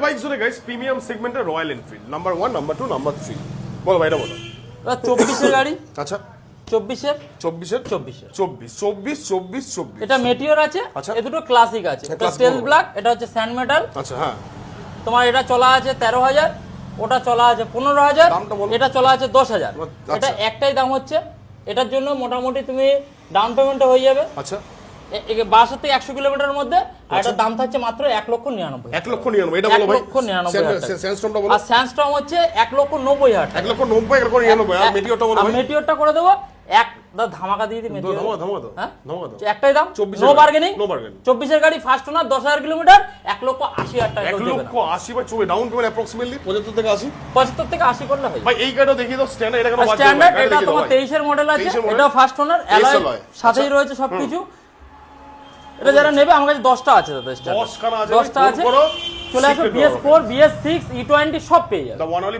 Bikes হলে guys premium সেগমেন্টের royal Enfield number 1 number 2 number 3 বলো ভাইরা বলো 24 এর গাড়ি আচ্ছা 24 এর 24 এটা মেটিওর আছে আচ্ছা। এই দুটো ক্লাসিক আছে এটা classic স্টেল বলো। ব্ল্যাক এটা হচ্ছে স্যান্ড মেটাল আচ্ছা হ্যাঁ তোমার এটা চলা আছে 13000 ওটা চলা আছে 15000 দামটা বলো। এটা চলা আছে 10000 আচ্ছা। এটা একটাই দাম হচ্ছে এটার জন্য মোটামুটি তুমি ডাউন পেমেন্টে হয়ে যাবে আচ্ছা 62 থেকে 100 কিলোমিটারের মধ্যে আর এটার দাম থাকছে মাত্র 1,99,000 1,99,000 এটা বলো ভাই 1,99,000 স্যান্ডস্টর্মটা বলো আর স্যান্ডস্টর্ম হচ্ছে 1,90,000 1,90,000 আর মেটিওরটা বলো ভাই মেটিওরটা করে দেবো এক ধামাকা দিয়ে দিই মেটিওর ধামাকা দাও হ্যাঁ ধামাকা দাও একটাই দাম 24 নো বার্গেনিং নো বার্গেনিং 24 এর গাড়ি ফার্স্ট ওনার 10,000 কিলোমিটার 1,80,000 টাকা করে দেবেন 1,80,000 বা চুবে ডাউন পেমেন্ট অ্যাপ্রক্সিমেটলি 75 থেকে 80 75 থেকে 80 করলে হয় ভাই এই গাড়িটা দেখিয়ে দাও স্ট্যান্ডার্ড এটা কেন বাদ স্ট্যান্ডার্ড এটা তোমার 23 এর মডেল আছে 23 এর model, এটা ফার্স্ট ওনার অ্যালয় alloy, সাথেই রয়েছে সবকিছু এটা যারা নেবে আমার কাছে 10টা আছে দাদা স্ট্যান্ডার্ড 10 খানা আছে 10টা আছে চলে আসো BS4 BS6 E20 সব পেয়ে যাবে the one only